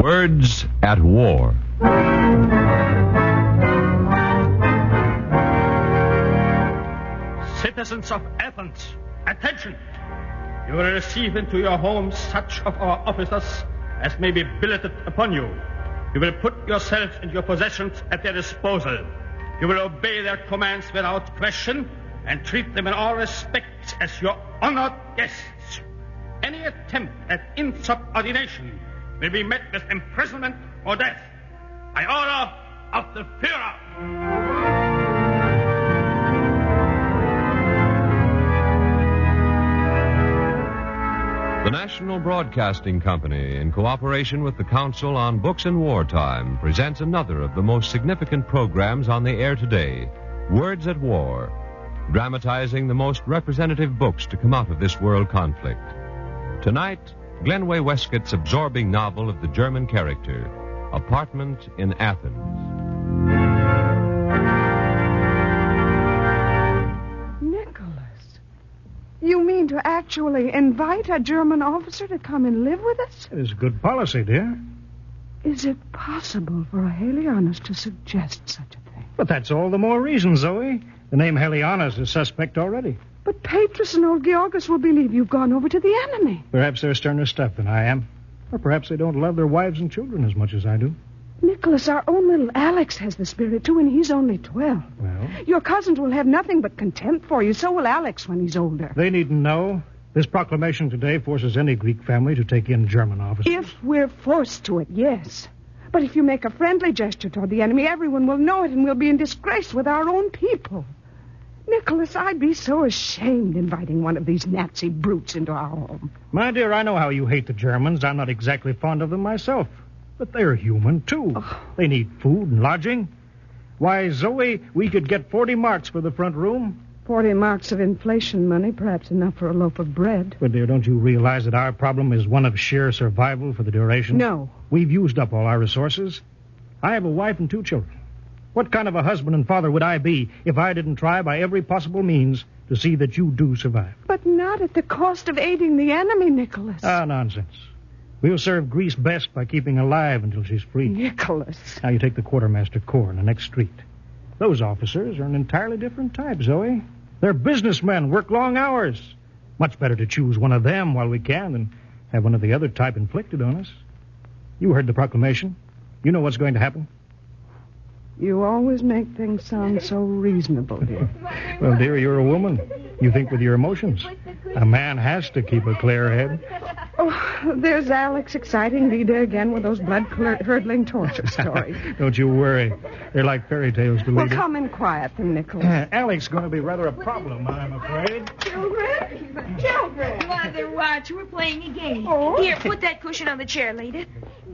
Words at War. Citizens of Athens, attention! You will receive into your homes such of our officers as may be billeted upon you. You will put yourselves and your possessions at their disposal. You will obey their commands without question and treat them in all respects as your honored guests. Any attempt at insubordination will be met with imprisonment or death by order of the Führer. The National Broadcasting Company, in cooperation with the Council on Books in Wartime, presents another of the most significant programs on the air today, Words at War, dramatizing the most representative books to come out of this world conflict. Tonight, Glenway Westcott's absorbing novel of the German character, Apartment in Athens. You mean to actually invite a German officer to come and live with us? It is good policy, dear. Is it possible for a Helianus to suggest such a thing? But that's all the more reason, Zoe. The name Helianus is suspect already. But Petrus and old Georgus will believe you've gone over to the enemy. Perhaps they're sterner stuff than I am. Or perhaps they don't love their wives and children as much as I do. Nicholas, our own little Alex has the spirit, too, and he's only 12. Well? Your cousins will have nothing but contempt for you. So will Alex when he's older. They needn't know. This proclamation today forces any Greek family to take in German officers. If we're forced to it, yes. But if you make a friendly gesture toward the enemy, everyone will know it, and we'll be in disgrace with our own people. Nicholas, I'd be so ashamed inviting one of these Nazi brutes into our home. My dear, I know how you hate the Germans. I'm not exactly fond of them myself. But they're human, too. Oh. They need food and lodging. Why, Zoe, we could get 40 marks for the front room. 40 marks of inflation money, perhaps enough for a loaf of bread. But, dear, don't you realize that our problem is one of sheer survival for the duration? No. We've used up all our resources. I have a wife and 2 children. What kind of a husband and father would I be if I didn't try by every possible means to see that you do survive? But not at the cost of aiding the enemy, Nicholas. Ah, nonsense. We'll serve Greece best by keeping her alive until she's free. Nicholas. Now, you take the quartermaster corps in the next street. Those officers are an entirely different type, Zoe. They're businessmen, work long hours. Much better to choose one of them while we can than have one of the other type inflicted on us. You heard the proclamation. You know what's going to happen. You always make things sound so reasonable, dear. Well, dear, you're a woman. You think with your emotions. A man has to keep a clear head. Oh, there's Alex exciting Lida again with those blood-curdling torture stories. Don't you worry. They're like fairy tales to Lida. Well, come and quiet them, Nicholas. Alex is going to be rather a problem, I'm afraid. Children! Mother, watch. We're playing a game. Oh? Here, put that cushion on the chair, Leda.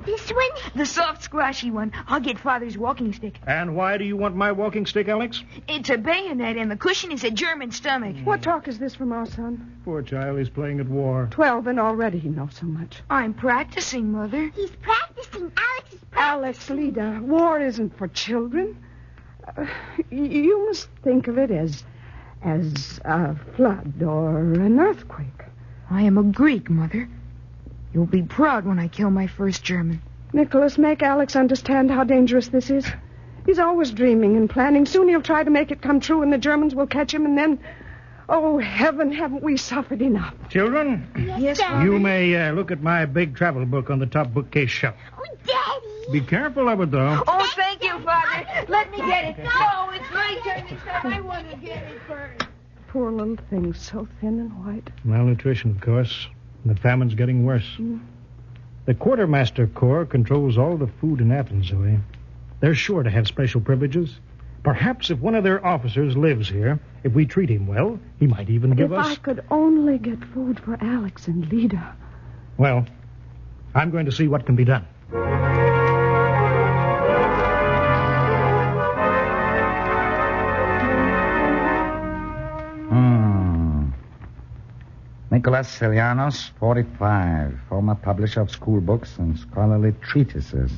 This one? The soft, squashy one. I'll get Father's walking stick. And why do you want my walking stick, Alex? It's a bayonet, and the cushion is a German stomach. What talk is this from our son? Poor child, he's playing at war. 12, and already he knows so much. I'm practicing, Mother. He's practicing. Alex is practicing. Alex, Lida, war isn't for children. You must think of it as a flood or an earthquake. I am a Greek, Mother. You'll be proud when I kill my first German. Nicholas, make Alex understand how dangerous this is. He's always dreaming and planning. Soon he'll try to make it come true, and the Germans will catch him, and then... Oh, heaven, haven't we suffered enough? Children? Yes, Father. You may look at my big travel book on the top bookcase shelf. Oh, Daddy. Be careful of it, though. Oh, thank you, Father. Let me get it. No, it's my turn this time. I want to get it first. Poor little thing, so thin and white. Malnutrition, of course. And the famine's getting worse. The Quartermaster Corps controls all the food in Athens, Zoe. They're sure to have special privileges. Perhaps if one of their officers lives here, if we treat him well, he might even give us... If I could only get food for Alex and Lida. Well, I'm going to see what can be done. Nicholas Helianus, 45, former publisher of school books and scholarly treatises.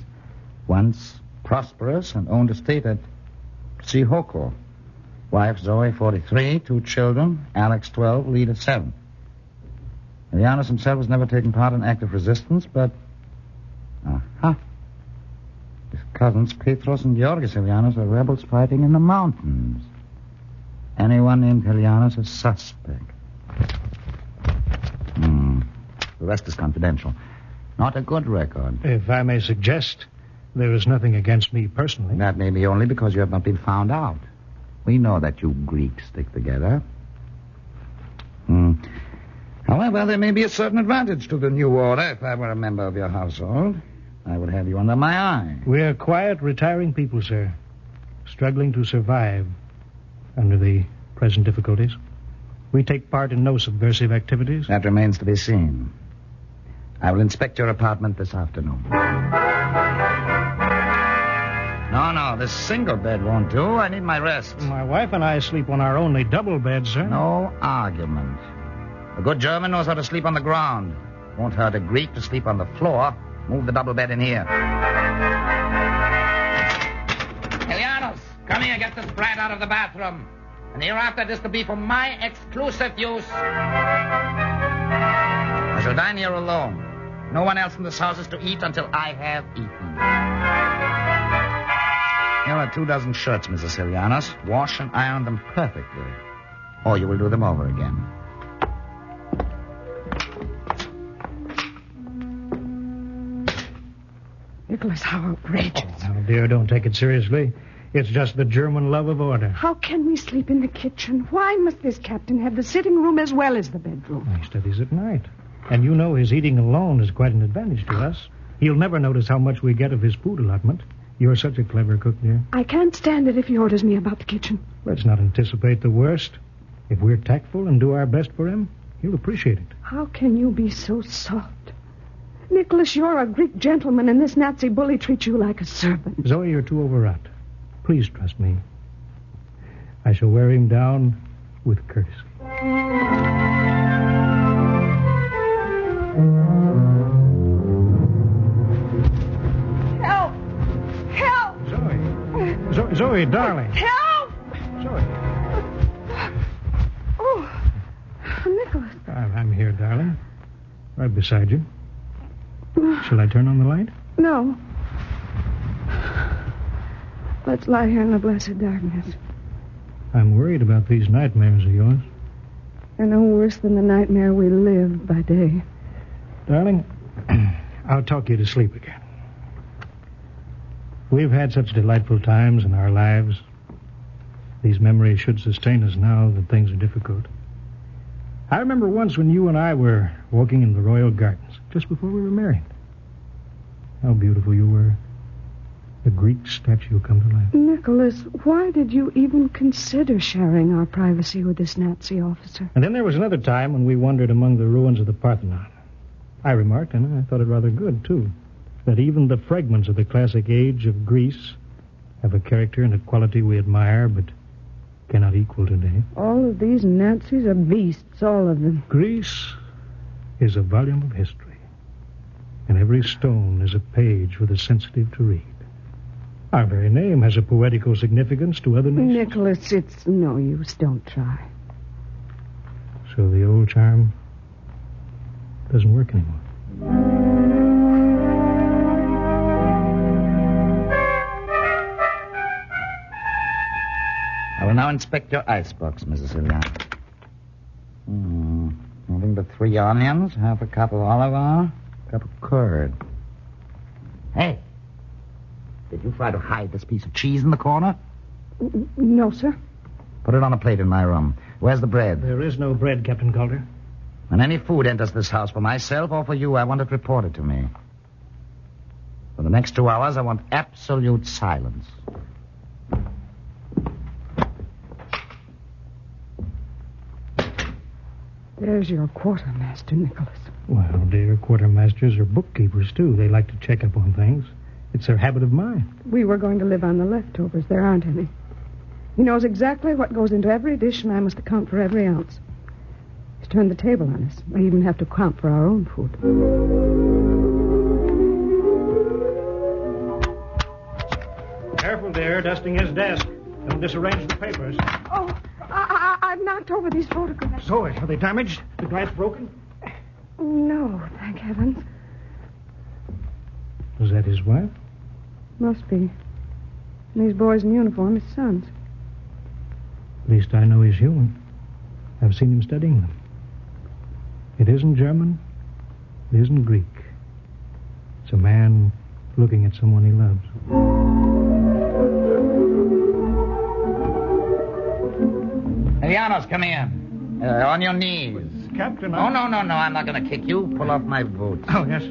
Once prosperous and owned estate at Sihoko. Wife Zoe, 43, 2 children, Alex, 12, Lida, 7. Helianus himself has never taken part in active resistance, but Aha. His cousins, Petros and Georgis Ilianos, are rebels fighting in the mountains. Anyone named Ilianos is suspect. The rest is confidential. Not a good record. If I may suggest, there is nothing against me personally. That may be only because you have not been found out. We know that you Greeks stick together. However, there may be a certain advantage to the new order. If I were a member of your household, I would have you under my eye. We're quiet, retiring people, sir. Struggling to survive under the present difficulties. We take part in no subversive activities. That remains to be seen. I will inspect your apartment this afternoon. No, this single bed won't do. I need my rest. My wife and I sleep on our only double bed, sir. No argument. A good German knows how to sleep on the ground. Won't hurt a Greek to sleep on the floor. Move the double bed in here. Ilianos, come here, get this brat out of the bathroom. And hereafter, this to be for my exclusive use. I shall dine here alone. No one else in this house is to eat until I have eaten. Here are 24 shirts, Mrs. Ilianos. Wash and iron them perfectly. Or you will do them over again. Nicholas, how outrageous. Oh, dear, don't take it seriously. It's just the German love of order. How can we sleep in the kitchen? Why must this captain have the sitting room as well as the bedroom? He studies at night. And you know his eating alone is quite an advantage to us. He'll never notice how much we get of his food allotment. You're such a clever cook, dear. I can't stand it if he orders me about the kitchen. Let's not anticipate the worst. If we're tactful and do our best for him, he'll appreciate it. How can you be so soft? Nicholas, you're a Greek gentleman, and this Nazi bully treats you like a servant. Zoe, you're too overwrought. Please trust me. I shall wear him down with courtesy. Help! Help! Zoe, darling. Help! Zoe. Oh, Nicholas. I'm here, darling. Right beside you. Shall I turn on the light? No. Let's lie here in the blessed darkness. I'm worried about these nightmares of yours. They're no worse than the nightmare we live by day. Darling, I'll talk you to sleep again. We've had such delightful times in our lives. These memories should sustain us now that things are difficult. I remember once when you and I were walking in the royal gardens, just before we were married. How beautiful you were. The Greek statue come to life. Nicholas, why did you even consider sharing our privacy with this Nazi officer? And then there was another time when we wandered among the ruins of the Parthenon. I remarked, and I thought it rather good, too, that even the fragments of the classic age of Greece have a character and a quality we admire, but cannot equal today. All of these Nazis are beasts, all of them. Greece is a volume of history, and every stone is a page for the sensitive to read. Our very name has a poetical significance to other nations. Nicholas, it's no use. Don't try. So the old charm doesn't work anymore. I will now inspect your icebox, Mrs. Ilianos. Nothing but 3 onions, half a cup of olive oil, a cup of curd. Hey, did you try to hide this piece of cheese in the corner? No, sir. Put it on a plate in my room. Where's the bread? There is no bread, Captain Calder. When any food enters this house for myself or for you, I want it reported to me. For the next 2 hours, I want absolute silence. There's your quartermaster, Nicholas. Well, dear, quartermasters are bookkeepers, too. They like to check up on things. It's their habit of mind. We were going to live on the leftovers. There aren't any. He knows exactly what goes into every dish, and I must account for every ounce. He's turned the table on us. I even have to account for our own food. Careful, dear, dusting his desk. Don't disarrange the papers. Oh, I've knocked over these photographs. Zoe, are they damaged? The glass broken? No, thank heavens. Is that his wife? Must be. And these boys in uniform, his sons. At least I know he's human. I've seen him studying them. It isn't German. It isn't Greek. It's a man looking at someone he loves. Janos, come here. On your knees. Captain, No, I'm not going to kick you. Pull off my boots. Oh, yes.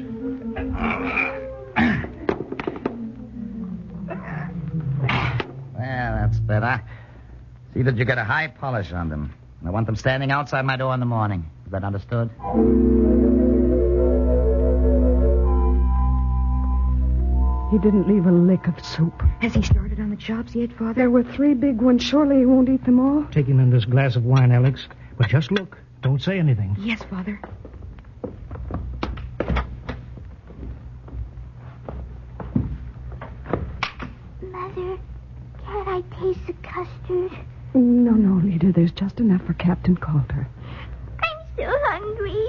Well, that's better. See that you get a high polish on them. I want them standing outside my door in the morning. Is that understood? He didn't leave a lick of soup. Has he started on the chops yet, Father? There were 3 big ones. Surely he won't eat them all. Take him in this glass of wine, Alex. But just look. Don't say anything. Yes, Father. Mother, can't I taste the custard? No, Lita. There's just enough for Captain Calder. I'm so hungry.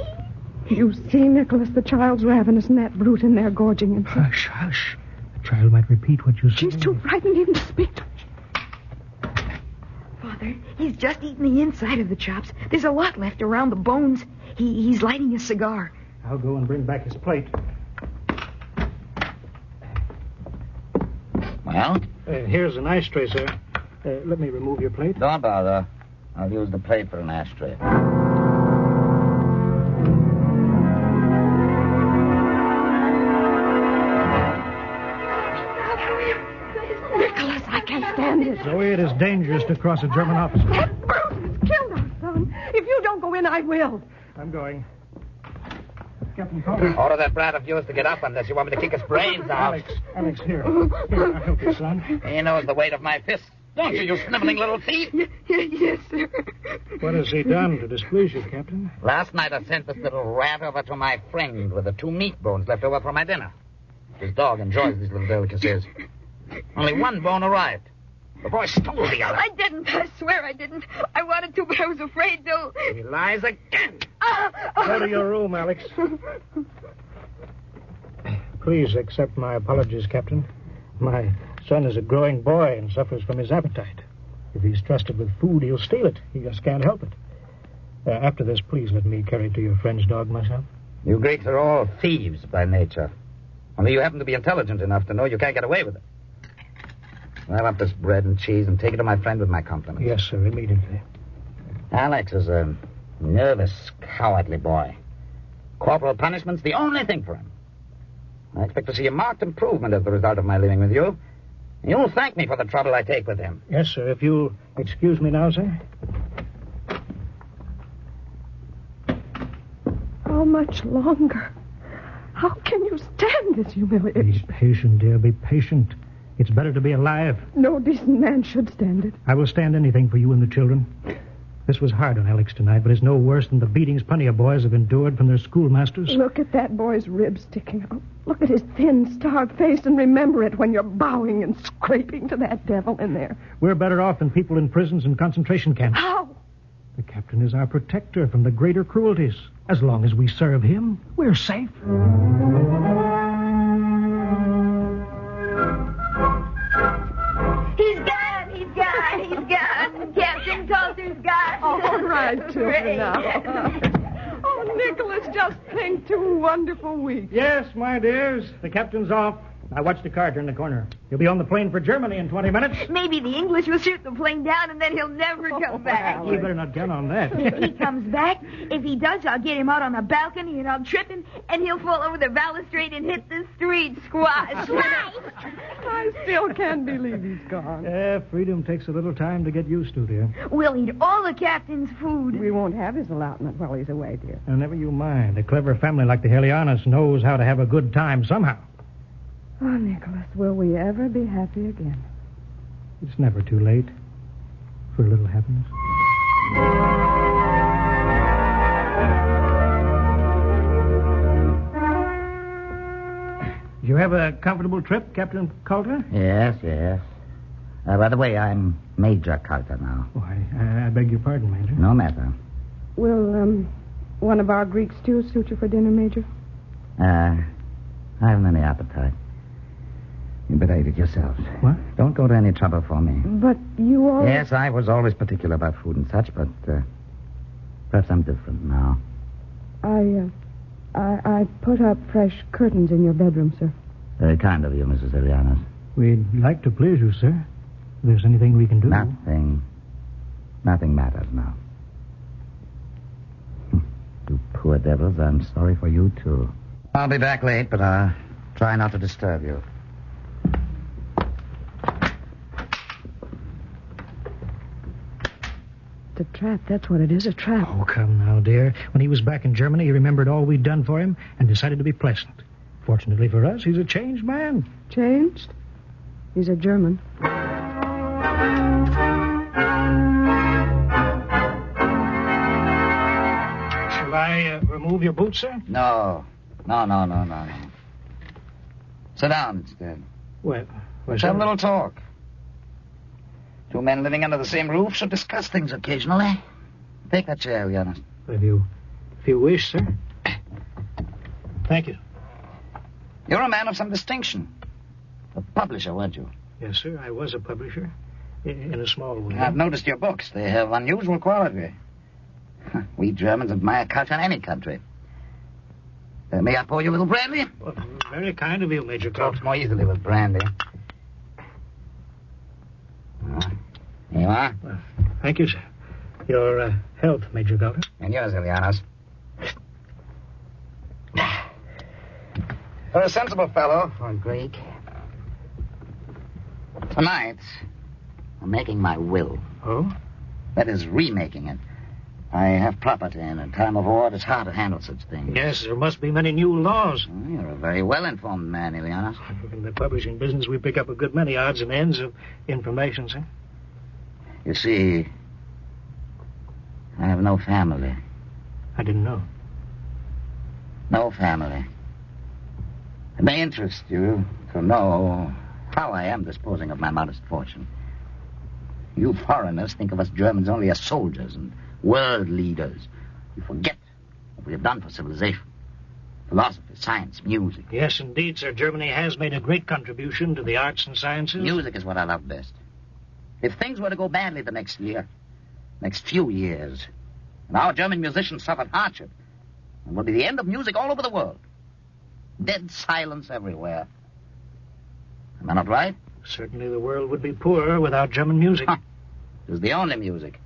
You see, Nicholas, the child's ravenous and that brute in there gorging himself. Hush, hush. The child might repeat what you say. She's too frightened even to speak to me. Father, he's just eaten the inside of the chops. There's a lot left around the bones. He's lighting a cigar. I'll go and bring back his plate. Well? Here's an ashtray, sir. Let me remove your plate. Don't bother. I'll use the plate for an ashtray. Nicholas, I can't stand it. Zoe, it is dangerous to cross a German officer. That brute has killed our son. If you don't go in, I will. I'm going. Captain Calder. Order that brat of yours to get up unless you want me to kick his brains out. Alex, here. Here, I'll help you, son. He knows the weight of my fist. Don't you, you sniveling little thief? Yes, sir. What has he done to displease you, Captain? Last night I sent this little rat over to my friend with the 2 meat bones left over from my dinner. His dog enjoys these little delicacies. Only 1 bone arrived. The boy stole the other. I didn't. I swear I didn't. I wanted to, but I was afraid to. He lies again. Go to your room, Alex. Please accept my apologies, Captain. My son is a growing boy and suffers from his appetite. If he's trusted with food, he'll steal it. He just can't help it. After this, please let me carry to your friend's dog myself. You Greeks are all thieves by nature. Only you happen to be intelligent enough to know you can't get away with it. I'll have this bread and cheese and take it to my friend with my compliments. Yes, sir, immediately. Alex is a nervous, cowardly boy. Corporal punishment's the only thing for him. I expect to see a marked improvement as the result of my living with you. You'll thank me for the trouble I take with him. Yes, sir. If you'll excuse me now, sir. How much longer? How can you stand this Be humiliation? patient, dear. Be patient. It's better to be alive. No decent man should stand it. I will stand anything for you and the children. This was hard on Alex tonight, but it's no worse than the beatings plenty of boys have endured from their schoolmasters. Look at that boy's ribs sticking out. Look at his thin, starved face, and remember it when you're bowing and scraping to that devil in there. We're better off than people in prisons and concentration camps. How? The captain is our protector from the greater cruelties. As long as we serve him, we're safe. He's gone. He's gone. He's gone. Captain Calder's gone. All right, children, now. Oh, Nicholas, just think 2 wonderful weeks. Yes, my dears. The captain's off. I watched the car turn the corner. He'll be on the plane for Germany in 20 minutes. Maybe the English will shoot the plane down and then he'll never come back. You better not count on that. If he comes back, if he does, I'll get him out on a balcony and I'll trip him and he'll fall over the balustrade and hit the street squash. I still can't believe he's gone. Freedom takes a little time to get used to, dear. We'll eat all the captain's food. We won't have his allotment while he's away, dear. Now, never you mind. A clever family like the Helianos knows how to have a good time somehow. Oh, Nicholas, will we ever be happy again? It's never too late for a little happiness. Did you have a comfortable trip, Captain Calder? Yes. By the way, I'm Major Carter now. Oh, I beg your pardon, Major. No matter. Will, one of our Greek stews suit you for dinner, Major? I haven't any appetite. You better eat it yourselves. What? Don't go to any trouble for me. But you all... Yes, I was always particular about food and such, but perhaps I'm different now. I put up fresh curtains in your bedroom, sir. Very kind of you, Mrs. Arianos. We'd like to please you, sir. If there's anything we can do. Nothing matters now. You poor devils, I'm sorry for you, too. I'll be back late, but I'll try not to disturb you. It's a trap, that's what it is, a trap. Oh, come now, dear. When he was back in Germany, he remembered all we'd done for him and decided to be pleasant. Fortunately for us, he's a changed man. Changed? He's a German. Shall I remove your boots, sir? No. Sit down instead. Well, Let's have a little talk. Two men living under the same roof should discuss things occasionally. Take that chair, Giannis. If you wish, sir. Thank you. You're a man of some distinction. A publisher, weren't you? Yes, sir. I was a publisher. In a small way. I've noticed your books. They have unusual quality. We Germans admire culture in any country. May I pour you a little brandy? Well, very kind of you, Major Colt. Talks more easily with brandy. Here you are. Well, thank you, sir. Your health, Major Galton. And yours, Ilianos. You're a sensible fellow for a Greek. Tonight, I'm making my will. Oh? That is, remaking it. I have property, and in time of war, it's hard to handle such things. Yes, there must be many new laws. You're a very well-informed man, Ilianos. In the publishing business, we pick up a good many odds and ends of information, sir. You see, I have no family. I didn't know. No family. It may interest you to know how I am disposing of my modest fortune. You foreigners think of us Germans only as soldiers and world leaders. You forget what we have done for civilization. Philosophy, science, music. Yes, indeed, sir. Germany has made a great contribution to the arts and sciences. Music is what I love best. If things were to go badly the next few years, and our German musicians suffered hardship, it would be the end of music all over the world. Dead silence everywhere. Am I not right? Certainly the world would be poorer without German music. It is the only music.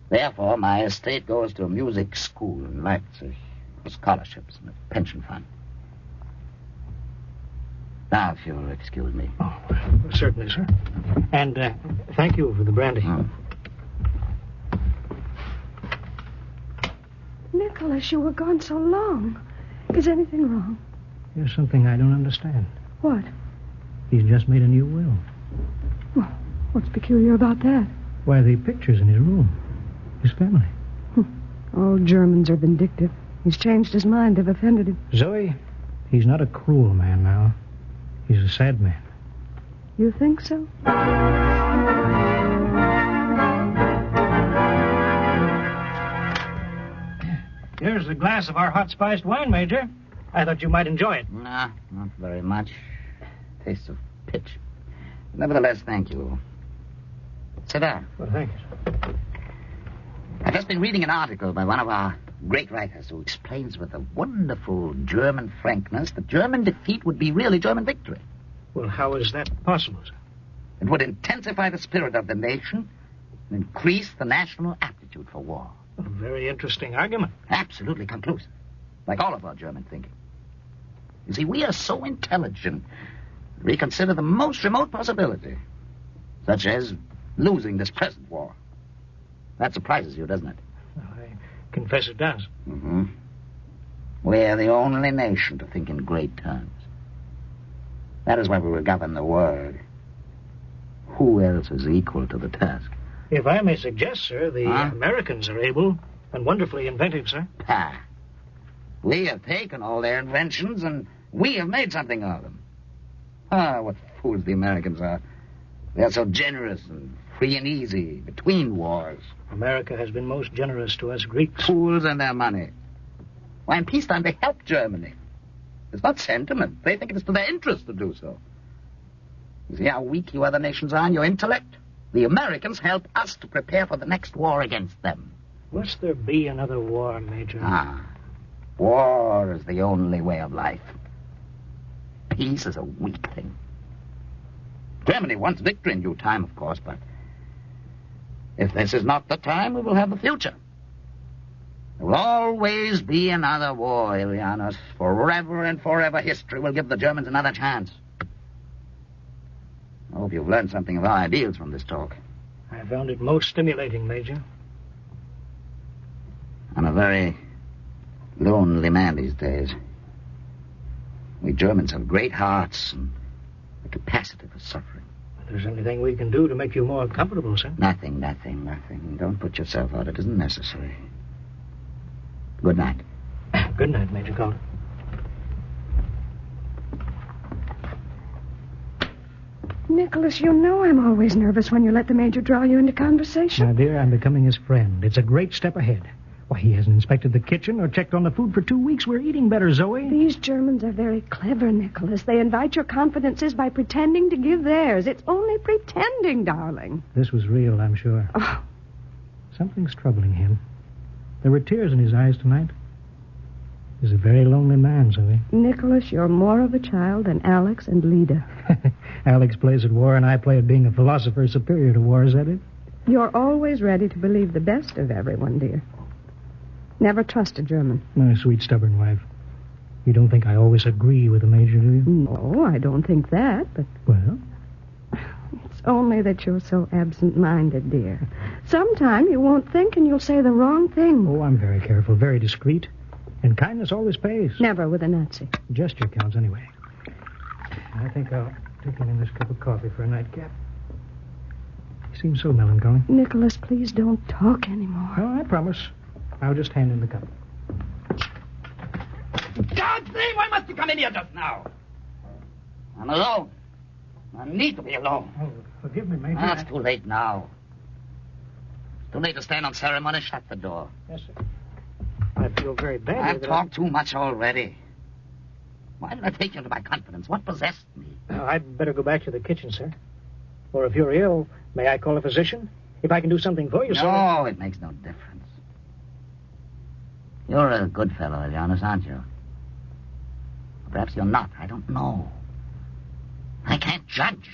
Therefore, my estate goes to a music school in Leipzig for scholarships and a pension fund. Now, if you'll excuse me. Oh, certainly, sir. And thank you for the brandy. Nicholas, you were gone so long. Is anything wrong? There's something I don't understand. What? He's just made a new will. Well, what's peculiar about that? Why, the pictures in his room. His family. All Germans are vindictive. He's changed his mind. They've offended him. Zoe, he's not a cruel man now. He's a sad man. You think so? Here's a glass of our hot spiced wine, Major. I thought you might enjoy it. Nah, not very much. Tastes of pitch. Nevertheless, thank you. Sit down. Well, thank you, sir. I've just been reading an article by one of our great writers who explains with a wonderful German frankness that German defeat would be really German victory. Well, how is that possible, sir? It would intensify the spirit of the nation and increase the national aptitude for war. A very interesting argument. Absolutely conclusive, like all of our German thinking. You see, we are so intelligent that we consider the most remote possibility, such as losing this present war. That surprises you, doesn't it? Well, I confess it does. Mm-hmm. We're the only nation to think in great terms. That is why we will govern the world. Who else is equal to the task? If I may suggest, sir, the Americans are able and wonderfully inventive, sir. Ha! We have taken all their inventions and we have made something of them. Ah, what fools the Americans are. They're so generous and free and easy between wars. America has been most generous to us Greeks. Fools and their money. Why, in peacetime, they helped Germany. It's not sentiment. They think it is to their interest to do so. You see how weak you other nations are in your intellect? The Americans help us to prepare for the next war against them. Must there be another war, Major? War is the only way of life. Peace is a weak thing. Germany wants victory in due time, of course, but if this is not the time, we will have the future. There will always be another war, Ilianos. Forever and forever, history will give the Germans another chance. I hope you've learned something of our ideals from this talk. I found it most stimulating, Major. I'm a very lonely man these days. We Germans have great hearts and a capacity for suffering. If there's anything we can do to make you more comfortable, sir. Nothing. Don't put yourself out. It isn't necessary. Good night. Good night, Major Calder. Nicholas, you know I'm always nervous when you let the Major draw you into conversation. My dear, I'm becoming his friend. It's a great step ahead. Why, he hasn't inspected the kitchen or checked on the food for 2 weeks. We're eating better, Zoe. These Germans are very clever, Nicholas. They invite your confidences by pretending to give theirs. It's only pretending, darling. This was real, I'm sure. Oh. Something's troubling him. There were tears in his eyes tonight. He's a very lonely man, Zoe. Nicholas, you're more of a child than Alex and Leda. Alex plays at war, and I play at being a philosopher superior to war. Is that it? You're always ready to believe the best of everyone, dear. Never trust a German. My sweet, stubborn wife. You don't think I always agree with the Major, do you? No, I don't think that, but... Well? It's only that you're so absent-minded, dear. Sometime you won't think and you'll say the wrong thing. Oh, I'm very careful, very discreet. And kindness always pays. Never with a Nazi. Gesture counts anyway. I think I'll take him in this cup of coffee for a nightcap. He seems so melancholy. Nicholas, please don't talk anymore. Oh, I promise. I'll just hand him the cup. God's name, why must you come in here just now? I'm alone. I need to be alone. Oh, forgive me, Major. It's too late now. It's too late to stand on ceremony. Shut the door. Yes, sir. I feel very badly. I've talked too much already. Why did I take you into my confidence? What possessed me? I'd better go back to the kitchen, sir. Or if you're ill, may I call a physician? If I can do something for you, sir. No, it makes no difference. You're a good fellow, Elianis, aren't you? Perhaps you're not. I don't know. I can't judge.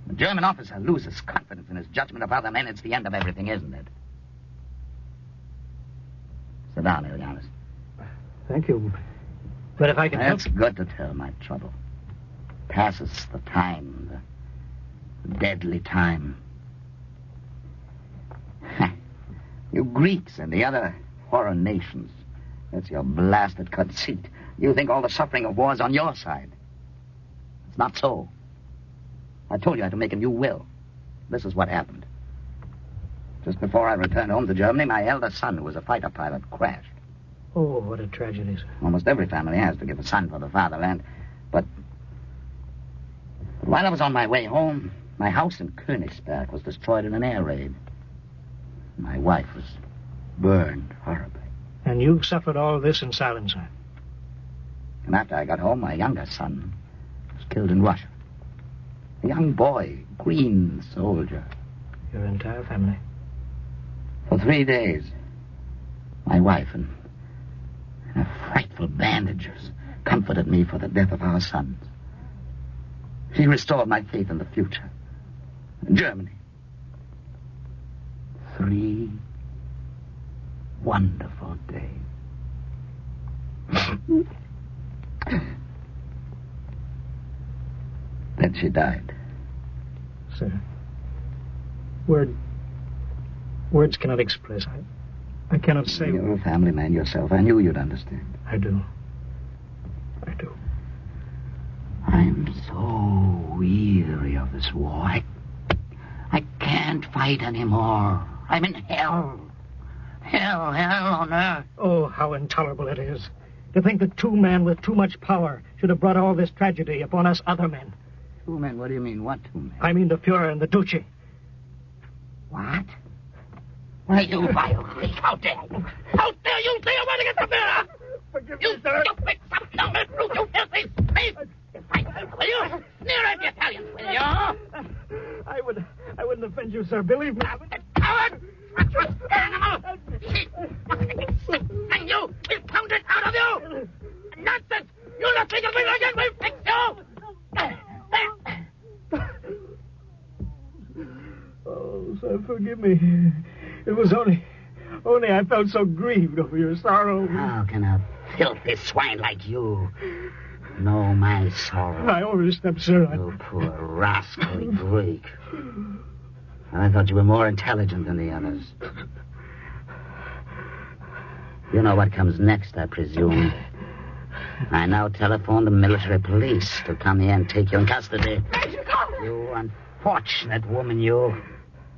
The German officer loses confidence in his judgment of other men. It's the end of everything, isn't it? Sit down, Elianis. Thank you. But if I can help... It's good to tell my trouble. Passes the time, the deadly time. You Greeks and the other foreign nations, that's your blasted conceit. You think all the suffering of war is on your side. It's not so. I told you I had to make a new will. This is what happened. Just before I returned home to Germany, my eldest son, who was a fighter pilot, crashed. Oh, what a tragedy, sir. Almost every family has to give a son for the fatherland. But while I was on my way home, my house in Königsberg was destroyed in an air raid. My wife was burned horribly. And you suffered all this in silence, sir? And after I got home, my youngest son was killed in Russia. A young boy, green soldier. Your entire family? For 3 days, my wife and her frightful bandages comforted me for the death of our sons. She restored my faith in the future. Germany. 3 wonderful days. Then she died. Sir, words cannot express. I cannot say... You're a family man yourself. I knew you'd understand. I do. I'm so weary of this war. I can't fight anymore. I'm in hell. Hell on earth. Oh, how intolerable it is. To think that 2 men with too much power should have brought all this tragedy upon us other men. 2 men? What do you mean, what 2 men? I mean the Fuhrer and the Duce. What? Why, you vile freak, how dare you? How dare you say a word against the Fuhrer? Forgive You me, sir. stupid, subnormal brute, you filthy thief! Will you? Sneer at the Italians, will you? I wouldn't offend you, sir. Believe me. Coward! Treacherous animal! And you! We'll pound it out of you! Nonsense! You'll not speak of me again! We'll fix you! Oh, sir, forgive me. It was only I felt so grieved over your sorrow. How can a filthy swine like you know my sorrow? I overstepped, sir. You poor rascally Greek. I thought you were more intelligent than the others. You know what comes next, I presume. I now telephone the military police to come here and take you in custody. You unfortunate woman, you.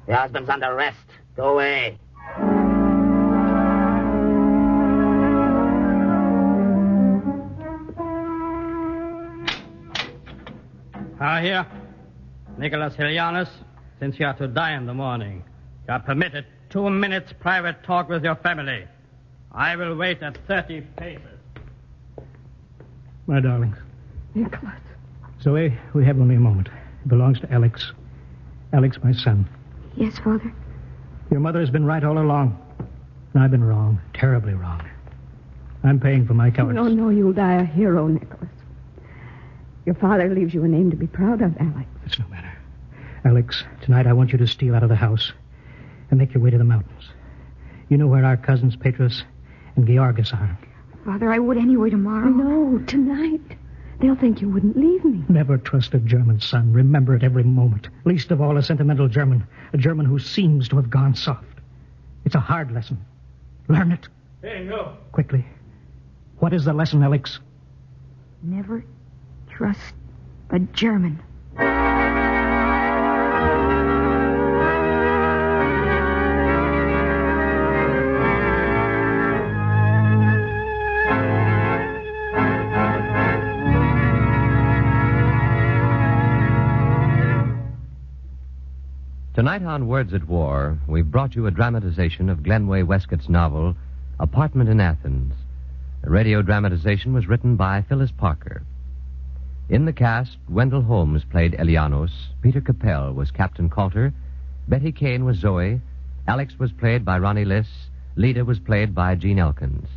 Your husband's under arrest. Go away. Here, Nicholas Helianus, since you are to die in the morning, you are permitted 2 minutes private talk with your family. I will wait at 30 paces. My darlings. Nicholas. Zoe, we have only a moment. It belongs to Alex. Alex, my son. Yes, Father. Your mother has been right all along. And I've been wrong. Terribly wrong. I'm paying for my cowardice. No, you'll die a hero, Nicholas. Your father leaves you a name to be proud of, Alex. It's no matter. Alex, tonight I want you to steal out of the house and make your way to the mountains. You know where our cousins Petrus and Georgis are. Father, I would anyway tomorrow. No, tonight. They'll think you wouldn't leave me. Never trust a German, son. Remember it every moment. Least of all a sentimental German. A German who seems to have gone soft. It's a hard lesson. Learn it. Hey, no. Quickly. What is the lesson, Alex? Never trust a German. Tonight on Words at War, we've brought you a dramatization of Glenway Westcott's novel, Apartment in Athens. The radio dramatization was written by Phyllis Parker. In the cast, Wendell Holmes played Elianos, Peter Capell was Captain Coulter, Betty Kane was Zoe, Alex was played by Ronnie Liss, Leda was played by Gene Elkins.